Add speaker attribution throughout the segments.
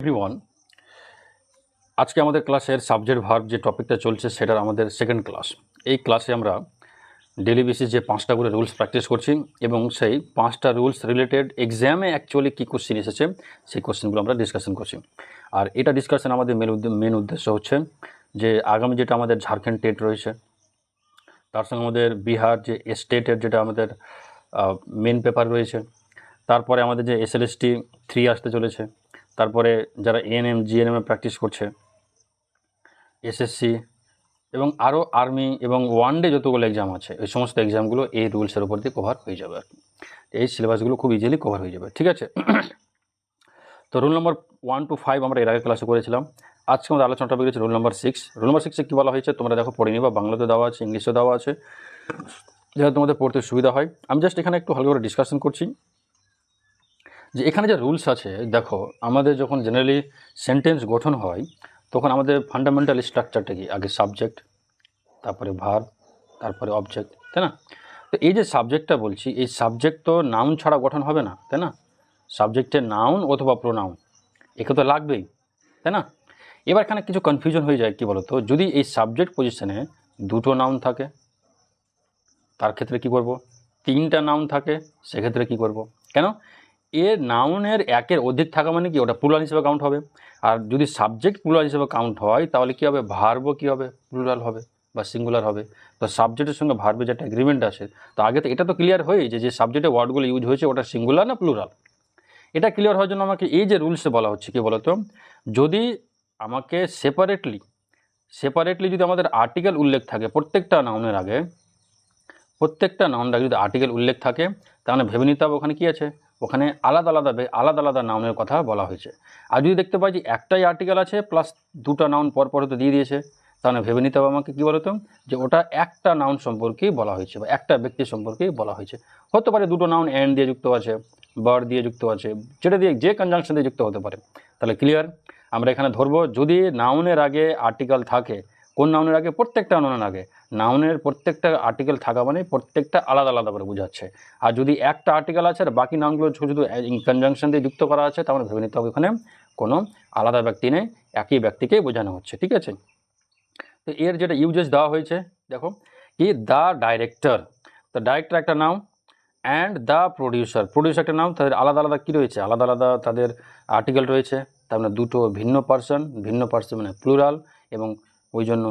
Speaker 1: Everyone, আজকে আমাদের ক্লাসের সাবজেক্ট ভার্ব যে টপিকটা চলছে সেটার আমাদের সেকেন্ড ক্লাস। এই ক্লাসে আমরা ডেলি বেসিস যে 5টা করে রুলস প্র্যাকটিস করছি এবং সেই 5টা রুলস রিলেটেড এক্সামে অ্যাকচুয়ালি কী কোশ্চেন এসেছে সেই কোশ্চেনগুলো আমরা ডিসকাশন করছি। আর এটা ডিসকাশন আমাদের মেন উদ্দেশ্য হচ্ছে যে আগামী যেটা আমাদের ঝাড়খণ্ড টেট রয়েছে, তার সঙ্গে আমাদের বিহার যে স্টেটের যেটা আমাদের মেন পেপার রয়েছে, তারপরে আমাদের যে SLST 3 আসতে চলেছে, তারপরে যারা ANM GNM প্র্যাকটিস করছে, SSC এবং আরও আর্মি এবং ওয়ান ডে যতগুলো এক্সাম আছে ওই সমস্ত এক্সামগুলো এই রুলসের উপর দিয়ে কভার হয়ে যাবে আর কি। এই সিলেবাসগুলো খুব ইজিলি কভার হয়ে যাবে, ঠিক আছে। তো রুল নম্বর 1 to 5 আমরা এর আগে ক্লাসে করেছিলাম। আজকে আমাদের আলোচনা টপিক হচ্ছে রুল নম্বর 6। রুল নম্বর 6-এ কী বলা হয়েছে তোমরা দেখো পড়ে নিবা, বাংলাতে দেওয়া আছে, ইংলিশে দেওয়া আছে, যাতে তোমাদের পড়তে সুবিধা হয়। আমি জাস্ট এখানে একটু হালকা করে ডিসকাশন করছি যে এখানে যে রুলস আছে, দেখো আমাদের যখন জেনারেলি সেন্টেন্স গঠন হয় তখন আমাদের ফান্ডামেন্টাল স্ট্রাকচারটা কি, আগে সাবজেক্ট, তারপরে ভার্ব, তারপরে অবজেক্ট, তাই না? তো এই যে সাবজেক্টটা বলছি, এই সাবজেক্ট তো নাউন ছাড়া গঠন হবে না, তাই না? সাবজেক্টের নাউন অথবা প্রোনাউন একে তো লাগবেই, তাই না? এবার এখানে কিছু কনফিউশন হয়ে যায়, কি বলতো, যদি এই সাবজেক্ট পজিশনে দুটো নাউন থাকে তার ক্ষেত্রে কি করব, তিনটা নাউন থাকে সেক্ষেত্রে কি করব, কেন? এর নাউনের একের অধিক থাকা মানে কি, ওটা প্লুরাল হিসেবে কাউন্ট হবে। আর যদি সাবজেক্ট প্লুরাল হিসেবে কাউন্ট হয় তাহলে কী হবে, ভার্বও কী হবে, প্লুরাল হবে বা সিঙ্গুলার হবে। তো সাবজেক্টের সঙ্গে ভার্বের যে একটা এগ্রিমেন্ট আছে, তো আগে তো এটা তো ক্লিয়ার হয়ে যে সাবজেক্টে ওয়ার্ডগুলো ইউজ হয়েছে ওটা সিঙ্গুলার না প্লুরাল, এটা ক্লিয়ার হওয়ার জন্য আমাকে এই যে রুলসে বলা হচ্ছে, কি বলতো, যদি আমাকে সেপারেটলি যদি আমাদের আর্টিকেল উল্লেখ থাকে প্রত্যেকটা নাউনের আগে, যদি আর্টিকেল উল্লেখ থাকে তাহলে ভেবে নিতে হবে ওখানে কী আছে, ওখানে আলাদা আলাদা নাউনের কথা বলা হয়েছে। আর যদি দেখতে পাই যে একটাই আর্টিকেল আছে প্লাস দুটো নাউন পরপর হয়তো দিয়ে দিয়েছে, তাহলে ভেবে নিতে হবে আমাকে, কী বলতো, যে ওটা একটা নাউন সম্পর্কেই বলা হয়েছে বা একটা ব্যক্তি সম্পর্কেই বলা হয়েছে। হতে পারে দুটো নাউন অ্যান্ড দিয়ে যুক্ত আছে, বার দিয়ে যুক্ত আছে, যেটা দিয়ে যে কনজাংশন দিয়ে যুক্ত হতে পারে। তাহলে ক্লিয়ার, আমরা এখানে ধরবো যদি নাউনের আগে আর্টিকেল থাকে, কোন নাউনের আগে, প্রত্যেকটা নাউনের আগে, নাউনের প্রত্যেকটা আর্টিকেল থাকা মানে প্রত্যেকটা আলাদা করে বোঝাচ্ছে। আর যদি একটা আর্টিকেল আছে আর বাকি নাউনগুলো শুধু কনজাংশন দিয়ে যুক্ত করা আছে, তাহলে ভেবে নিতে হবে ওখানে কোনো আলাদা ব্যক্তি নেই, একই ব্যক্তিকেই বোঝানো হচ্ছে, ঠিক আছে। তো এর যেটা ইউজেস দেওয়া হয়েছে দেখো, কি দ্য ডাইরেক্টর, তো ডাইরেক্টর একটা নাউন, অ্যান্ড দ্য প্রডিউসার একটা নাউন, তাদের আলাদা কী রয়েছে, আলাদা তাদের আর্টিকেল রয়েছে, তার মানে দুটো ভিন্ন পার্সন মানে প্লুরাল, এবং ওই জন্য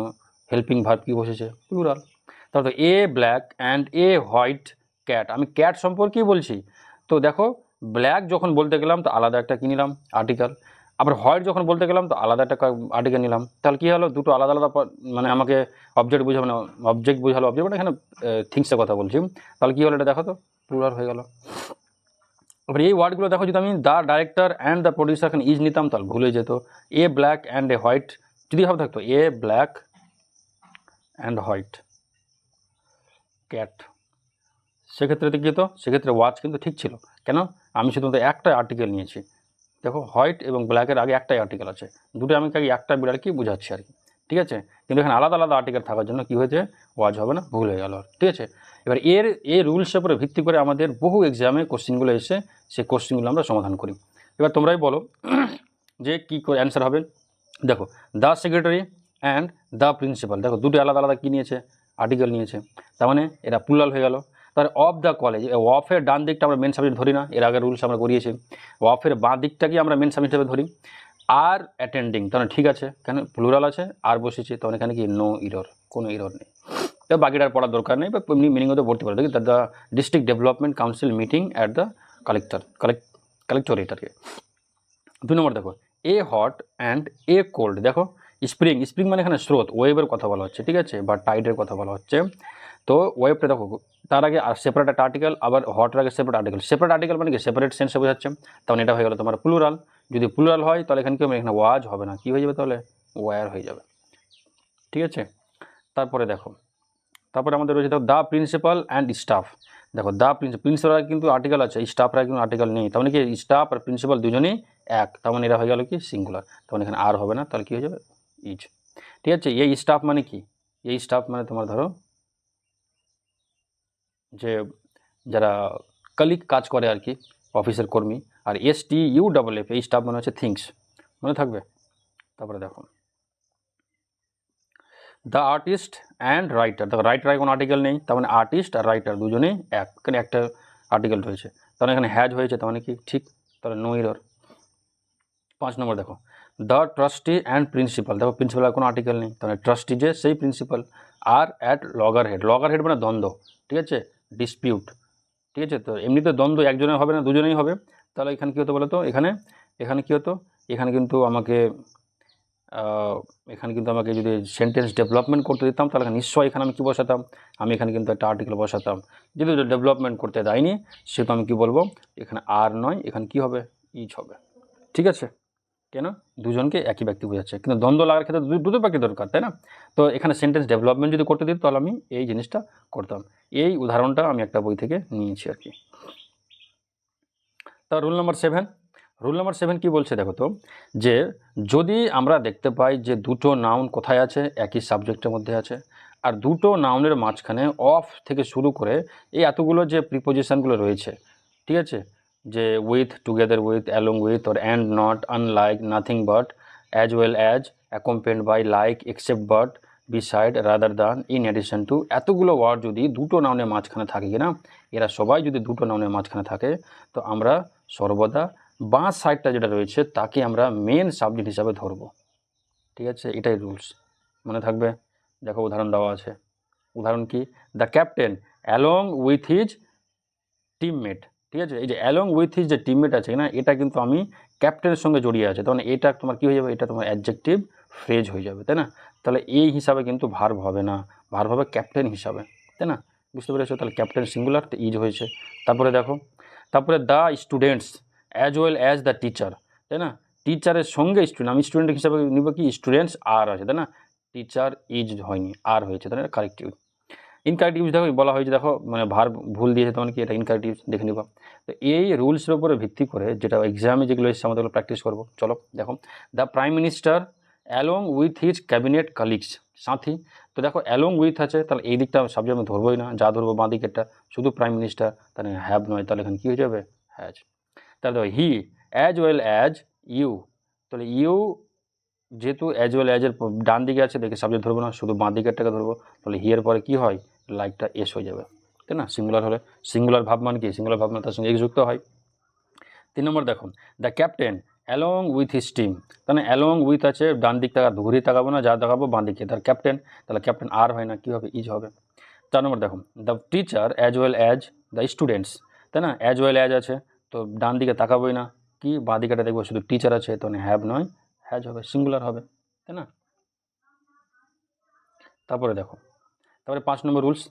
Speaker 1: হেল্পিং ভার্ব কী বসেছে, প্লুরাল। তারপর a black and a white cat, আমি ক্যাট সম্পর্কেই বলছি। তো দেখো ব্ল্যাক যখন বলতে গেলাম তো আলাদা একটা কী নিলাম, আর্টিকেল, আবার হোয়াইট যখন বলতে গেলাম তো আলাদা একটা আর্টিকেল নিলাম। তাহলে কী হলো, দুটো আলাদা মানে আমাকে অবজেক্ট বোঝাবো না, অবজেক্ট মানে এখানে থিংসের কথা বলছি। তাহলে কী হলো এটা দেখো তো, প্লুরাল হয়ে গেল। এবার এই ওয়ার্ডগুলো দেখো, যদি আমি the director and the producer এখানে ইজ নিতাম তাহলে ভুলে যেত। এ ব্ল্যাক অ্যান্ড এ হোয়াইট যদি ভাবে থাকতো, এ ব্ল্যাক অ্যান্ড হোয়াইট ক্যাট, সেক্ষেত্রে কী হতো, সেক্ষেত্রে ওয়াচ কিন্তু ঠিক ছিল। কেন, আমি শুধুমাত্র একটা আর্টিকেল নিয়েছি। দেখো হোয়াইট এবং ব্ল্যাকের আগে একটাই আর্টিকেল আছে, দুটো আমি আগে একটা বিড়ালকে বোঝাচ্ছি আর কি, ঠিক আছে। কিন্তু এখানে আলাদা আর্টিকেল থাকার জন্য কী হয়েছে, ওয়াচ হবে না, ভুল হয়ে গেল, ঠিক আছে। এবার এই রুলসের উপরে ভিত্তি করে আমাদের বহু এক্সামে কোশ্চেনগুলো এসে সেই কোশ্চেনগুলো আমরা সমাধান করি। এবার তোমরাই বলো যে কী করে অ্যান্সার হবে। দেখো the secretary and the principal, দেখো দুটো আলাদা কী নিয়েছে, আর্টিকেল নিয়েছে, তার মানে এরা প্লুরাল হয়ে গেল। তার অফ দ্য কলেজ, অফের ডান দিকটা আমরা মেন সাবজেক্ট ধরি না, এর আগে রুলস আমরা করিয়েছি। অফের বাঁ দিকটাকে আমরা মেন সাবজেক্ট হিসেবে ধরি। আর অ্যাটেন্ডিং, তাহলে ঠিক আছে, কেন প্লুরাল আছে আর বসেছি, তখন এখানে কি নো ইরর, কোনো ইরর নেই। তো বাকিটার পড়ার দরকার নেই, বা এমনি মিনিং হতে পড়তে পারে। দেখি the district development council meeting at the collectorate আর কি। 2 নম্বর দেখো a hot and a cold, দেখো স্প্রিং মানে এখানে স্রোত, ওয়েভের কথা বলা হচ্ছে, ঠিক আছে, বা টাইডের কথা বলা হচ্ছে। তো ওয়েভটা দেখো তার আগে আর সেপারেট একটা আর্টিকেল, আবার হটের আগে সেপারেট আর্টিকেল মানে কি সেপারেট সেন্সে বোঝাচ্ছে, তখন এটা হয়ে গেল তোমার প্লুরাল। যদি প্লুরাল হয় তাহলে এখানে কি হবে, এখানে ওয়াজ হবে না, কী হয়ে যাবে তাহলে, ওয়ার হয়ে যাবে, ঠিক আছে। তারপরে দেখো, তারপরে আমাদের রয়েছে দেখো দ্য প্রিন্সিপাল অ্যান্ড স্টাফ, দেখো দ্য প্রিন্সিপাল কিন্তু আর্টিকেল আছে, স্টাফরা কিন্তু আর্টিকেল নেই, তার মানে কি স্টাফ আর প্রিন্সিপাল দুজনেই এক, তার মানে এরা হয়ে গেল কি সিঙ্গুলার, তখন এখানে আর হবে না, তাহলে কী হয়ে যাবে ইজ, ঠিক আছে। এই স্টাফ মানে কি, এই স্টাফ মানে তোমার ধরো যে যারা কালিগ কাজ করে আর কি, অফিসের কর্মী। আর STUFF এই স্টাফ মানে হচ্ছে থিংস, মনে থাকবে। তারপরে দেখো দ্য আর্টিস্ট অ্যান্ড রাইটার, দেখো রাইটার কোনো আর্টিকেল নেই, তার মানে আর্টিস্ট আর রাইটার দুজনেই এখানে একটা আর্টিকেল রয়েছে, তাহলে এখানে হ্যাজ হয়েছে, তার মানে কি ঠিক, তাহলে নো এরর। 5 নম্বর দেখো দ্য ট্রাস্টি অ্যান্ড প্রিন্সিপাল, দেখো প্রিন্সিপাল কোনো আর্টিকেল নেই, তাহলে ট্রাস্টি যে সেই প্রিন্সিপাল আর at loggerhead, loggerhead মানে দ্বন্দ্ব, ঠিক আছে, ডিসপিউট, ঠিক আছে। তো এমনিতে দ্বন্দ্ব একজনের হবে না, দুজনেই হবে, তাহলে এখানে কী হতো বলো তো, এখানে কী হতো, এখানে কিন্তু আমাকে যদি সেন্টেন্স ডেভেলপমেন্ট করতে দিতাম তাহলে নিশ্চয়ই এখানে আমি কী বসাতাম, আমি এখানে কিন্তু একটা আর্টিকেল বসাতাম। যদি ডেভেলপমেন্ট করতে দেয়নি সেটা আমি কী বলবো, এখানে আর নয়, এখানে কি হবে, ইজ হবে, ঠিক আছে। কেন, দুজনকে একই ব্যক্তি বোঝাচ্ছে, কিন্তু দ্বন্দ্ব লাগার ক্ষেত্রে দুটো ব্যক্তি দরকার, তাই না। তো এখানে সেন্টেন্স ডেভেলপমেন্ট যদি করতে দিত তাহলে আমি এই জিনিসটা করতাম। এই উদাহরণটা আমি একটা বই থেকে নিয়েছি আর কি। তা রুল নাম্বার 7 কী বলছে দেখো তো, যে যদি আমরা দেখতে পাই যে দুটো নাউন কোথায় আছে, একই সাবজেক্টের মধ্যে আছে, আর দুটো নাউনের মাঝখানে অফ থেকে শুরু করে এই এতগুলো যে প্রিপোজিশনগুলো রয়েছে, ঠিক আছে, যে with, together with, along with, or and, not, unlike, nothing but, as well as, accompanied by, like, except but, beside, rather than, in addition to, এতগুলো ওয়ার্ড যদি দুটো নাউনের মাঝখানে থাকে কিনা, এরা সবাই যদি দুটো নাউনের মাঝখানে থাকে, তো আমরা সর্বদা বাঁ সাইডটা যেটা রয়েছে তাকে আমরা মেন সাবজেক্ট হিসাবে ধরব, ঠিক আছে, এটাই রুলস, মনে থাকবে। দেখো উদাহরণ দেওয়া আছে, উদাহরণ কি, the captain along with his teammate, ঠিক আছে, এই যে অ্যালং উইথ হিজ যে টিমমেট আছে না, এটা কিন্তু আমি ক্যাপ্টেনের সঙ্গে জড়িয়ে আছে, তখন এটা তোমার কী হয়ে যাবে, এটা তোমার অ্যাডজেক্টিভ ফ্রেজ হয়ে যাবে, তাই না। তাহলে এই হিসাবে কিন্তু ভার্ব হবে না, ভার্ব হবে ক্যাপ্টেন হিসাবে, তাই না, বুঝতে পেরেছো। তাহলে ক্যাপ্টেন সিঙ্গুলার, তো ইজ হয়েছে। তারপরে দেখো, তারপরে the students as well as the teacher, তাই না, টিচারের সঙ্গে স্টুডেন্ট, আমি স্টুডেন্ট হিসাবে নিব কি, স্টুডেন্টস আর আছে, তাই না, টিচার ইজ হয়নি, আর হয়েছে, তাই না, কারেক্ট ইউজ। ইনকারেক্ট ইউজ দেখো বলা হয়েছে, দেখো মানে ভার্ব ভুল দিয়েছে, তখন কি এটা ইনকারেক্ট ইউজ দেখে নিবা। তো এই রুলসের উপরে ভিত্তি করে যেটা এক্সামে যেগুলো এসেছে আমাদের প্র্যাকটিস করবো, চলো দেখো। The prime minister along with his cabinet colleagues, সাথী, তো দেখো অ্যালং উইথ আছে, তাহলে এই দিকটা সাবজেক্ট আমি ধরবোই না, যা ধরবো বাঁ দিকেরটা, শুধু প্রাইম মিনিস্টার, তাহলে হ্যাভ নয়, তাহলে এখানে কী হয়ে যাবে, হ্যাজ। তাহলে দেখো he as well as you, তাহলে ইউ যেহেতু অ্যাজ ওয়েল অ্যাজের ডান দিকে আছে দেখে সাবজেক্ট ধরবো না, শুধু বাঁ দিকেরটাকে ধরবো, তাহলে হিয়ের পরে কী হয়, লাইকটা এস হয়ে যাবে, তাই না। সিঙ্গুলার হলে, সিঙ্গুলার ভাব মানে কি, সিঙ্গুলার ভাব মানে তার সঙ্গে এক্স যুক্ত হয়। 3 নম্বর দেখুন, the captain along with his team, তাহলে অ্যালং উইথ আছে, ডান দিক টাকা ঘুরিয়ে তাকাবো না, যা দেখাবো বাঁ দিকে, তার ক্যাপ্টেন, তাহলে ক্যাপ্টেন আর হয় না, কী হবে, ইজ হবে। 4 নম্বর দেখুন, the teacher as well as the students, তাই না, অ্যাজ ওয়েল অ্যাজ আছে, তো ডান দিকে তাকাবোই না, কি বাঁ দিকেটা দেখবো শুধু টিচার আছে, তখন হ্যাভ নয় হ্যাজ হবে, সিঙ্গুলার হবে, তাই না। তারপরে দেখো, তারপরে 5 নম্বর রুলস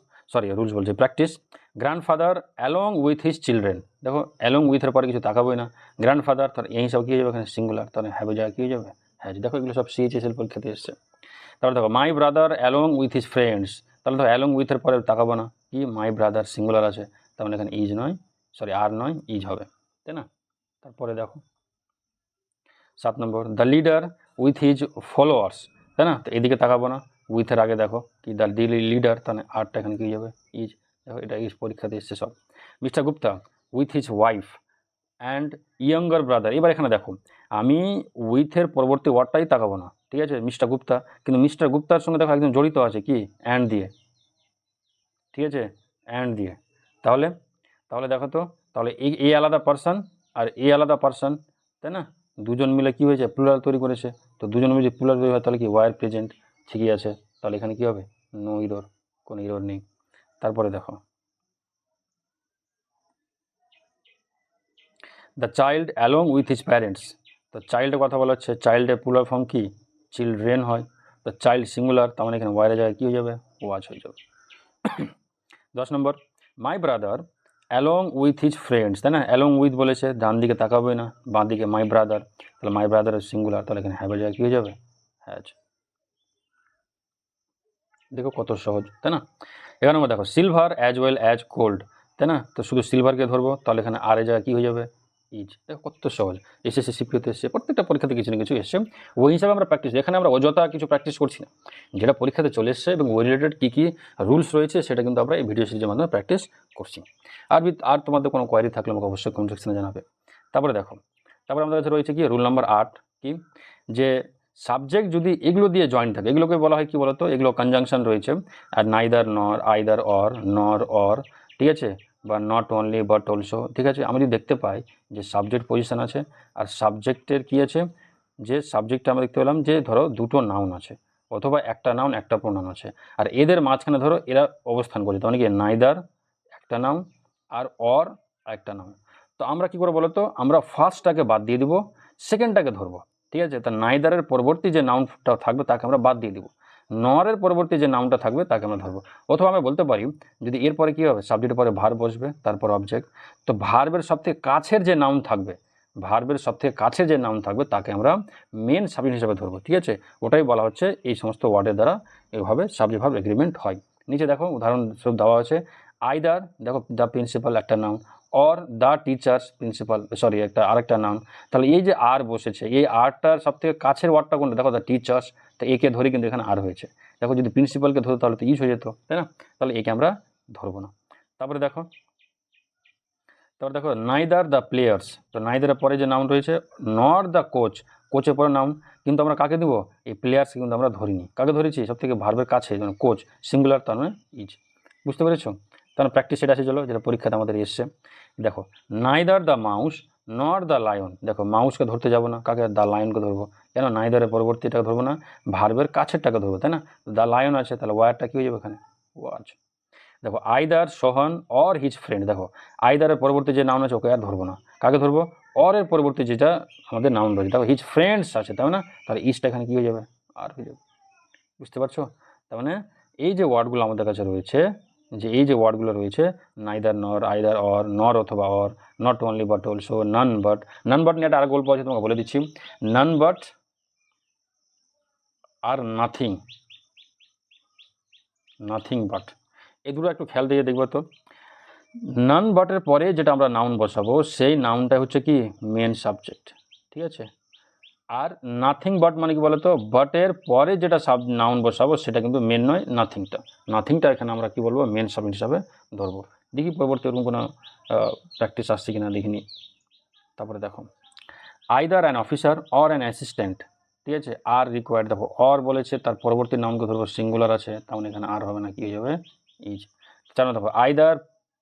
Speaker 1: বলছে practice, grandfather along with his children, দেখো অ্যালং উইথের পরে কিছু তাকাবোই না, গ্র্যান্ডফাদার, তার এই হিসাবে কী হয়ে যাবে, এখানে সিঙ্গুলার, তাহলে হ্যাভে জায়গা কী হয়ে যাবে, হ্যাজ। দেখো এগুলো সব সিএইচএসএল পরীক্ষাতে এসছে। তারপরে দেখো মাই brother along with his friends, তাহলে দেখো অ্যালং উইথের পরে তাকাবো না, কি মাই ব্রাদার সিঙ্গুলার আছে, তাহলে এখানে ইজ নয়, আর নয়, ইজ হবে, তাই না। তারপরে দেখো 7 নম্বর, the leader with his followers, তাই না, তো এদিকে তাকাবো না, উইথের আগে দেখো কি দ্য লিডার, তাহলে আরটা এখানে কী যাবে, ইজ। দেখো এটা ইজ পরীক্ষাতে এসছে সব। Mister Gupta with his wife and younger brother, এবার এখানে দেখো আমি উইথের পরবর্তী ওয়ার্ডটাই তাকাবো না, ঠিক আছে, মিস্টার গুপ্তা, কিন্তু মিস্টার গুপ্তার সঙ্গে দেখো একদম জড়িত আছে কি, অ্যান্ড দিয়ে, ঠিক আছে, অ্যান্ড দিয়ে, তাহলে দেখো তো, তাহলে এই আলাদা পার্সন আর এই আলাদা পার্সন, তাই না, দুজন মিলে কী হয়েছে, প্লুরাল তৈরি করেছে, তো দুজন মিলে প্লুরাল তৈরি হয়, তাহলে কি ওয়ার প্রেজেন্ট, ঠিকই আছে, তাহলে এখানে কী হবে, নো ইরর, কোনো ইরর নেই। তারপরে দেখো the child along with his parents, তো চাইল্ডের কথা বলা হচ্ছে, চাইল্ডের প্লুরাল ফর্ম কি, চিলড্রেন হয়, তো চাইল্ড সিঙ্গুলার, তার মানে এখানে ওয়ারের জায়গায় কী হয়ে যাবে, ওয়াজ হয়ে যাবে। 10 নম্বর, my brother along with his friends, তাই না, অ্যালং উইথ বলেছে, ডান দিকে তাকাবোই না, বাঁ দিকে মাই ব্রাদার, তাহলে মাই ব্রাদারের সিঙ্গুলার, তাহলে এখানে হ্যাভের জায়গায় কী হয়ে যাবে, হ্যাজ। দেখো কত সহজ, তাই না। 11 নম্বর দেখো, silver as well as gold, তাই না, তো শুধু সিলভারকে ধরবো, তাহলে এখানে আর এর জায়গায় কী হয়ে যাবে, ইজ। দেখো কত সহজ, এসএসসি সিপিওতে এসছে, প্রত্যেকটা পরীক্ষাতে কিছু না কিছু এসছে, ওই হিসাবে আমরা প্র্যাকটিস, এখানে আমরা অযথা কিছু প্র্যাকটিস করছি না, যেটা পরীক্ষাতে চলে এসছে এবং ওই রিলেটেড কী কী রুলস রয়েছে সেটা কিন্তু আমরা এই ভিডিও সিরিজের মাধ্যমে প্র্যাকটিস করছি। আর তোমাদের কোনো কোয়ারি থাকলে আমাকে অবশ্যই কমেন্ট সেকশনে জানাবে। তারপরে দেখো, তারপরে আমাদের কাছে রয়েছে কি রুল নাম্বার 8, কি, যে সাবজেক্ট যদি এগুলো দিয়ে জয়েন থাকে, এগুলোকে বলা হয় কি বলতো, এগুলো কনজাংশন রয়েছে, আর নাইদার নর, আইদার অর, নর অর, ঠিক আছে, বা নট অনলি বাট অলসো, ঠিক আছে। আমি যদি দেখতে পাই যে সাবজেক্ট পজিশন আছে, আর সাবজেক্টের কি আছে, যে সাবজেক্টে আমরা দেখতে পেলাম যে ধরো দুটো নাউন আছে, অথবা একটা নাউন একটা প্রোনাউন আছে, আর এদের মাঝখানে ধরো এরা অবস্থান করে, তার মানে কি নাইদার একটা নাউন আর অর একটা নাউন। তো আমরা কি করে বলো তো, আমরা ফার্স্টটাকে বাদ দিয়ে দিব, সেকেন্ডটাকে ধরবো, ঠিক আছে। তা নাইদারের পরবর্তী যে নাউনটা থাকবে তাকে আমরা বাদ দিয়ে দিব, নরের পরবর্তী যে নাউনটা থাকবে তাকে আমরা ধরবো। অথবা আমরা বলতে পারি যদি এরপরে কী হবে, সাবজেক্টের পরে ভার্ব বসবে, তারপর অবজেক্ট, তো ভার্বের সবথেকে কাছের যে নাউন থাকবে, ভার্বের সবথেকে কাছে যে নাউন থাকবে তাকে আমরা মেন সাবজেক্ট হিসেবে ধরবো, ঠিক আছে। ওটাই বলা হচ্ছে এই সমস্ত ওয়ার্ডের দ্বারা এইভাবে সাবজেক্ট ভার্ব এগ্রিমেন্ট হয়। নিচে দেখো উদাহরণস্বরূপ দেওয়া আছে, আইদার দেখো দ্য প্রিন্সিপাল একটা noun, or the teachers principal, sorry একটা আরেকটা নাউন। তাহলে এই যে আর বসেছে, এই আরটার সবথেকে কাছের ওয়ার্ডটা কোনটা, দেখো দ্য টিচার্স, তো একে ধরে কিন্তু এখানে আর হয়েছে। দেখো যদি প্রিন্সিপালকে ধরো তাহলে তো ইজ হয়ে যেত, তাই না, তাহলে একে আমরা ধরবো না। তারপরে দেখো নাইদার দ্য প্লেয়ার্স, তো নাইদারের পরে যে নাউন রয়েছে, নর দ্য কোচ, কোচের পরে নাউন, কিন্তু আমরা কাকে দিব, এই প্লেয়ার্সকে কিন্তু আমরা ধরিনি, কাকে ধরেছি, সব থেকে ভার্বের কাছে, মানে কোচ, সিঙ্গুলার, তার মানে ইজ। বুঝতে পেরেছো? তাহলে প্র্যাকটিস সেটা আসে, চলো যেটা পরীক্ষাতে আমাদের এসছে। দেখো নাইদার দ্য মাউস নর দ্য লায়ন, দেখো মাউসকে ধরতে যাবো না, কাকে, দ্য লায়নকে ধরবো, কেন, নাইদারের পরবর্তীটাকে ধরবো না, ভার্বের কাছেরটাকে ধরবো, তাই না। দ্য লায়ন আছে, তাহলে ওয়ারটা কী হয়ে যাবে এখানে, ওয়াজ। দেখো either Sohan or his friend, দেখো আইদারের পরবর্তী যে নাউন আছে ওকে আর ধরবো না, কাকে ধরবো, অরের পরবর্তী যেটা আমাদের নাউন রয়েছে, দেখো হিজ ফ্রেন্ডস আছে, তাই না, তাহলে ইজটা এখানে কী হয়ে যাবে, আর হয়ে যাবে। বুঝতে পারছো? তার মানে এই যে ওয়ার্ডগুলো আমাদের কাছে রয়েছে, যে এই যে ওয়ার্ডগুলো রয়েছে, নাইদার নর, আইদার অর, নর অথবা or, not only but also, none but, none but নিয়ে একটা আর গল্প আছে তোমাকে বলে দিচ্ছি, নান বাট আর নাথিং, নাথিং বাট, এই দুটো একটু খেয়াল দিয়ে দেখবো। তো নান বাটের পরে যেটা আমরা নাউন বসাবো সেই নাউনটা হচ্ছে কি মেন সাবজেক্ট, ঠিক আছে। আর নাথিং বাট মানে কি বলতো, বাটের পরে যেটা নাউন বসাবো সেটা কিন্তু মেন নয়, নাথিংটা, নাথিংটা এখানে আমরা কি বলবো, মেন সাবজেক্ট হিসাবে ধরবো। দেখি পরবর্তী ওরকম কোনো প্র্যাকটিস আসছে কিনা দেখিনি। তারপরে দেখো either an officer or an assistant, ঠিক আছে, আর রিকোয়ার্ড, দেখো অর বলেছে, তার পরবর্তী নাউনকে ধরবো, সিঙ্গুলার আছে, তেমন এখানে আর হবে না, কি হয়ে যাবে, ইজ। চার দেখো আইদার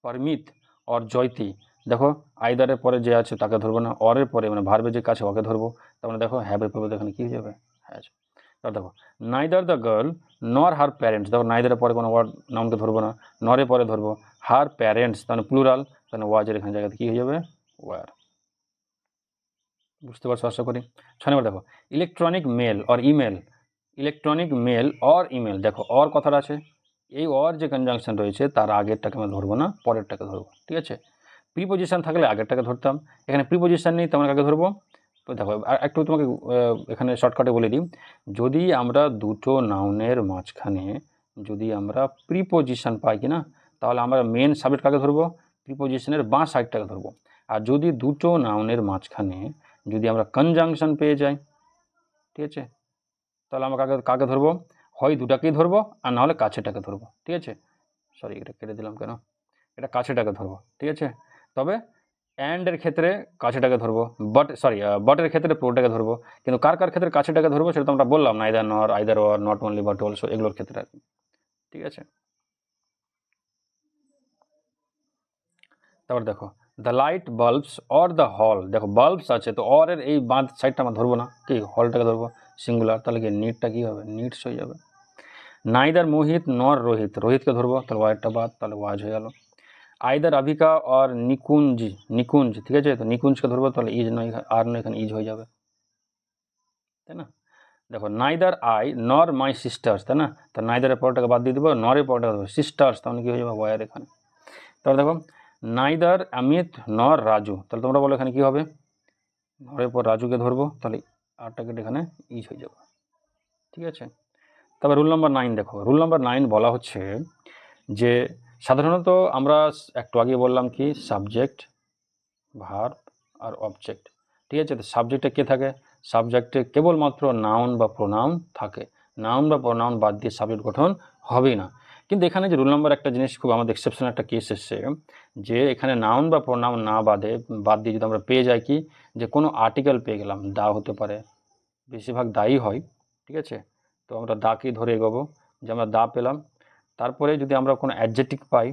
Speaker 1: পারমিত অর জয়তি, দেখো আইদারের পরে যে আছে তাকে ধরবো না, অরের পরে মানে ভার্বের যে কাছে ওকে ধরবো, তার মানে দেখো হ্যাভের পরে এখানে কী হয়ে যাবে, হ্যাজ। তারপর দেখো নাইদার দ্য গার্ল নর হার প্যারেন্টস, দেখো নাইদারের পরে কোনো ওয়ার্ড নাউনকে ধরবো না, নরের পরে ধরবো, হার প্যারেন্টস তাহলে প্লুরাল, তাহলে ওয়াজের এখানে জায়গাতে কী হয়ে যাবে, ওয়ার। বুঝতে পারছো আশা করি। 6 নম্বর দেখো electronic mail or email, electronic mail or email, দেখো অর কথাটা আছে, এই অর যে কনজাংশন রয়েছে তার আগেরটাকে আমরা ধরবো না, পরেরটাকে ধরবো, ঠিক আছে। প্রিপোজিশন থাকলে আগেরটাকে ধরতাম, এখানে প্রিপোজিশন নেই, তেমন কাকে ধরবো। তো দেখো একটু তোমাকে এখানে শর্টকাটে বলে দিই, যদি আমরা দুটো নাউনের মাঝখানে যদি আমরা প্রিপোজিশন পাই কি না, তাহলে আমরা মেন সাবজেক্ট কাকে ধরবো, প্রিপোজিশনের বাঁ সাইডটাকে ধরবো। আর যদি দুটো নাউনের মাঝখানে যদি আমরা কনজাংশন পেয়ে যাই, ঠিক আছে, তাহলে আমরা কাকে কাকে ধরবো, হয় দুটাকেই ধরবো আর নাহলে কাছেটাকে ধরবো, ঠিক আছে। সরি এটা কেটে দিলাম কেন, এটা কাছেটাকে ধরবো, ঠিক আছে। তবে অ্যান্ডের ক্ষেত্রে কাছেটাকে ধরবো, বটের ক্ষেত্রে পুরোটাকে ধরবো, কিন্তু কার কার ক্ষেত্রে কাছেটাকে ধরবো সেটা তো আমরা বললাম না, আইদার নর, either or, not only but also, এগুলোর ক্ষেত্রে আর কি, ঠিক আছে। তারপর দেখো the light bulbs or the hall, দেখো বাল্বস আছে তো অরের এই বাঁ সাইডটা আমরা ধরবো না, কি হলটাকে ধরবো, সিঙ্গুলার, তাহলে কি নিটটা কী হবে, নিটস হয়ে যাবে। নাইদার মোহিত নর রোহিত, রোহিতকে ধরবো, তাহলে ওয়াইটটা বাদ, তাহলে ওয়াজ হয়ে গেল। আইদার আভিকা আর নিকুঞ্জ, নিকুঞ্জ, ঠিক আছে, তো নিকুঞ্জকে ধরবো, তাহলে ইজ নয়, আর নয়, এখানে ইজ হয়ে যাবে, তাই না। দেখো নাইদার আই নর মাই সিস্টার্স, তাই না, তো নাইদারের পরটাকে বাদ দিয়ে দেবো, নরের পরটাকে দেবো, সিস্টার্স, তাহলে কী হয়ে যাবে, ওয়ার এখানে। তারপর দেখো নাইদার অমিত নর রাজু, তাহলে তোমরা বলো এখানে কী হবে, নরের পর রাজুকে ধরবো, তাহলে আরটাকে এখানে ইজ হয়ে যাবে, ঠিক আছে। তারপর রুল নাম্বার 9 দেখো, রুল নাম্বার 9 বলা হচ্ছে যে সাধারণত আমরা একটু আগে বললাম কি সাবজেক্ট, ভার্ব আর অবজেক্ট, ঠিক আছে। তো সাবজেক্টে কে থাকে, সাবজেক্টে কেবলমাত্র নাউন বা প্রোনাউন থাকে, নাউন বা প্রোনাউন বাদ দিয়ে সাবজেক্ট গঠন হবেই না। কিন্তু এখানে যে রুল নাম্বার একটা জিনিস খুব আমাদের এক্সেপশনাল একটা কেস এসছে, যে এখানে নাউন বা প্রোনাউন না বাদ দিয়ে যদি আমরা পেয়ে যাই কি, যে কোনো আর্টিকেল পেয়ে গেলাম, দা হতে পারে, বেশিরভাগ দাই হয়, ঠিক আছে। তো আমরা দাকে ধরে এগোবো, যে আমরা দা পেলাম, তারপরে যদি আমরা কোনো অ্যাডজেক্টিভ পাই,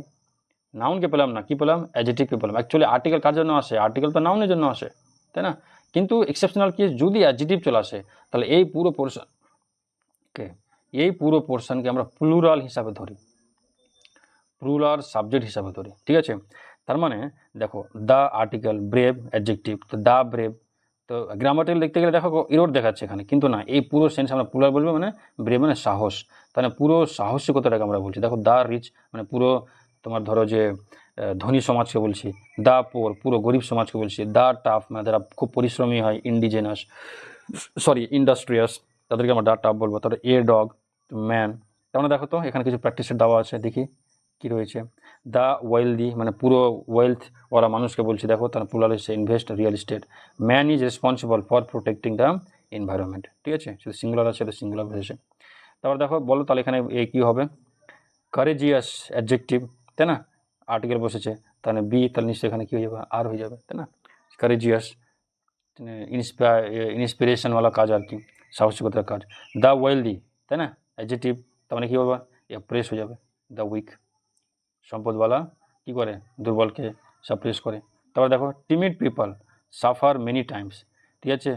Speaker 1: নাউনকে পেলাম না, কি পেলাম, অ্যাডজেক্টিভকে পেলাম। অ্যাকচুয়ালি আর্টিকেল কার জন্য আসে, আর্টিকেল তো নাউনের জন্য আসে, তাই না। কিন্তু এক্সেপশনাল কেস যদি অ্যাডজেক্টিভ চলে আসে, তাহলে এই পুরো পোর্শনকে আমরা প্লুরাল হিসাবে ধরি, প্লুরাল সাবজেক্ট হিসাবে ধরি, ঠিক আছে। তার মানে দেখো, দ্য আর্টিকেল, ব্রেভ অ্যাডজেক্টিভ, তো দ্য ব্রেভ, তো গ্রামাটিক্যাল দেখতে গেলে দেখো ইরোড দেখাচ্ছে এখানে, কিন্তু না, এই পুরো সেন্স আমরা প্লুরাল বলবো, মানে ব্রেভ মানে সাহস, তাহলে পুরো সাহসিকতাটাকে আমরা বলছি। দেখো দ্য রিচ মানে পুরো তোমার ধরো যে ধনী সমাজকে বলছি, দ্য পোর পুরো গরিব সমাজকে বলছি, দ্য টাফ মানে যারা খুব পরিশ্রমী হয়, ইন্ডাস্ট্রিয়াস, তাদেরকে আমরা দ্য টাফ বলবো। তারপরে এ ডগ, ম্যান। তার দেখো তো এখানে কিছু প্র্যাকটিসের দেওয়া আছে, দেখি কি রয়েছে। দ্য ওয়েলদি মানে পুরো ওয়েলথ ওরা মানুষকে বলছি, দেখো তার প্লুরাল হচ্ছে invest real estate. Man is responsible for protecting the environment, ঠিক আছে, শুধু সিঙ্গুলার আছে, তো সিঙ্গুলার হয়েছে। তারপর দেখো বলো তাহলে এখানে এ কী হবে, কারেজিয়াস অ্যাডজেক্টিভ, তাই না, আর্টিকেল বসেছে, তাহলে বি, তাহলে নিশ্চয়ই এখানে কী হয়ে যাবে, আর হয়ে যাবে, তাই না। কারেজিয়াস ইন্সপিরেশনওয়ালা কাজ আর কি, সাহসিকতার কাজ। দ্য ওয়েলদি, তাই না, অ্যাডজেক্টিভ, তার মানে কী হবে, প্রেস হয়ে যাবে। দ্য উইক, সম্পদওয়ালা কী করে, দুর্বলকে সাপ্রেস করে। তারপর দেখো timid people suffer many Times, ঠিক আছে,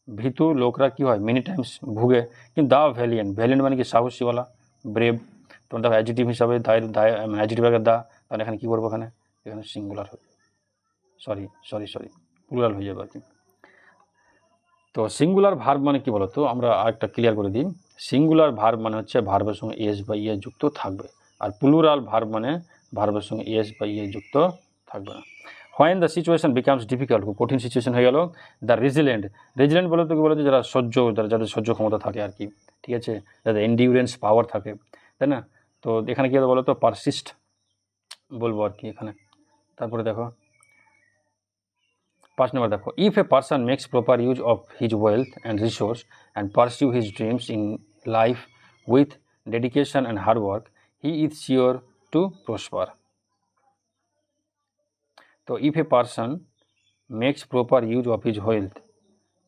Speaker 1: ভীতু লোকরা কী হয়, মেনি টাইমস ভুগে। কিন্তু দ্য ভ্যালিয়েন্ট, ভ্যালিয়েন্ট মানে কি সাহসীওয়ালা, ব্রেভ। তোমার দেখো অ্যাডজেক্টিভ হিসাবে অ্যাডজেক্টিভ আগে দা, তাহলে এখানে কী করবো, এখানে সিঙ্গুলার হবে, সরি প্লুরাল হয়ে যাবে আর কি। তো সিঙ্গুলার ভার্ব মানে কি বলো তো, আমরা আরেকটা ক্লিয়ার করে দিই। সিঙ্গুলার ভার্ব মানে হচ্ছে ভার্বের সঙ্গে এস বা ইয়ে যুক্ত থাকবে, আর প্লুরাল ভার্ব মানে ভার্বের সঙ্গে এস বা ইয়ে যুক্ত থাকবে না। When the situation becomes difficult, খুব কঠিন সিচুয়েশন হয়ে গেল। দ্য রেজিলেন্ট বলতে কি বলতে, যারা যাদের সহ্য ক্ষমতা থাকে আর কি, ঠিক আছে, যাদের এন্ডিউরেন্স পাওয়ার থাকে, তাই না। তো এখানে কী হবে বলো তো, পারসিস্ট বলবো আর কি এখানে। তারপরে দেখো 5 নম্বর দেখো, if a person makes proper use of his wealth and resource and pursue his dreams in life with dedication and hard work, he is sure to prosper. তো if a person makes proper use of his wealth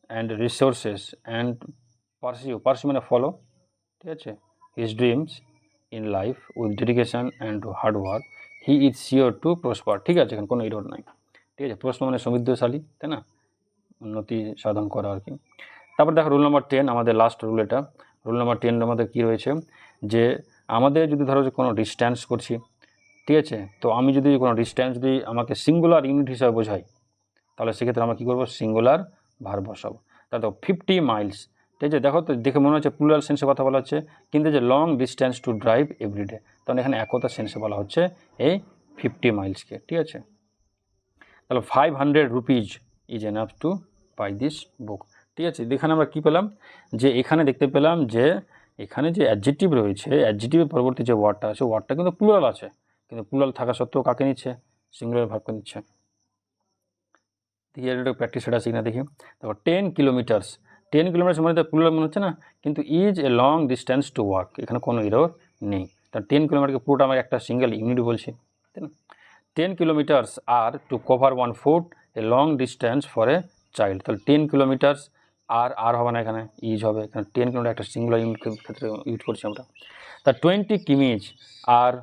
Speaker 1: and resources and pursue মানে follow, ঠিক আছে, his dreams in life with dedication and hard work, he is sure to prosper, ঠিক আছে, এখানে কোনো error নাই, ঠিক আছে। প্রশ্ন মানে সমৃদ্ধশালী, তাই না, উন্নতি সাধন করা আর কি। তারপর দেখো রুল নাম্বার 10, আমাদের লাস্ট রুল এটা। রুল নাম্বার 10 আমাদের কী রয়েছে, যে আমাদের যদি ধরো যে কোনো ডিস্ট্যান্স করছি, ঠিক আছে, তো আমি যদি কোনো ডিস্ট্যান্স যদি আমাকে সিঙ্গুলার ইউনিট হিসাবে বোঝাই, তাহলে সেক্ষেত্রে আমরা কী করবো, সিঙ্গুলার ভার্ব বসাবো। তাহলে 50 মাইলস, ঠিক আছে, দেখো তো দেখে মনে হচ্ছে প্লুরাল সেন্সে কথা বলা হচ্ছে, কিন্তু যে long distance to drive everyday, তখন এখানে একতা সেন্সে বলা হচ্ছে এই 50 মাইলসকে, ঠিক আছে। তাহলে 500 rupees is enough to buy this book, ঠিক আছে। এখানে আমরা কী পেলাম, যে এখানে দেখতে পেলাম যে এখানে যে অ্যাডজেক্টিভ রয়েছে, অ্যাডজেক্টিভের পরবর্তী যে ওয়ার্ডটা আছে, ওয়ার্ডটা কিন্তু প্লুরাল আছে, কিন্তু প্লুরাল থাকা সত্ত্বেও কাকে নিচ্ছে, সিঙ্গুলার ভার্বকে নিচ্ছে। দেখি এটা প্র্যাকটিস সেটা শিখ না, দেখি। দেখো 10 কিলোমিটার্স, 10 কিলোমিটার্স মানে তো প্লুরাল মনে হচ্ছে না, কিন্তু is a long distance to work, এখানে কোনো এরর নেই। তার 10 কিলোমিটারকে পুরোটা আমরা একটা সিঙ্গেল ইউনিট বলছি, তাই না। 10 kilometres are to cover 1 foot a long distance for a child, তাহলে 10 কিলোমিটার্স আর হবে না, এখানে ইজ হবে, এখানে 10 কিলোমিটার একটা সিঙ্গুলার ইউনিটের ক্ষেত্রে ইউজ করছি আমরা। তা 20 kms are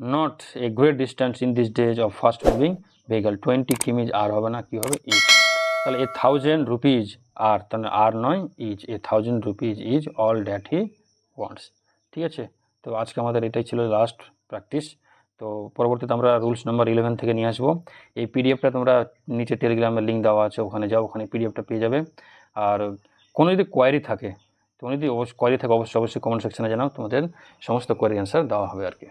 Speaker 1: not a great distance in this days of fast moving vehicle, 20 kms are হবে না, কী হবে, ইজ। তাহলে 1000 রুপিজ আর, তাহলে আর নয় is, 1000 rupees is all that he wants, ঠিক আছে। তো আজকে আমাদের এটাই ছিল লাস্ট প্র্যাকটিস। তো পরবর্তীতে আমরা রুলস নাম্বার 11 থেকে নিয়ে আসবো। এই পিডিএফটা তোমরা নিচে টেলিগ্রামের লিঙ্ক দেওয়া আছে, ওখানে যাও, ওখানে পিডিএফটা পেয়ে যাবে। আর কোনো যদি কোয়ারি থাকে, অবশ্যই কমেন্ট সেকশনে জানাও, তোমাদের সমস্ত কোয়ারি অ্যান্সার দেওয়া হবে আর কি।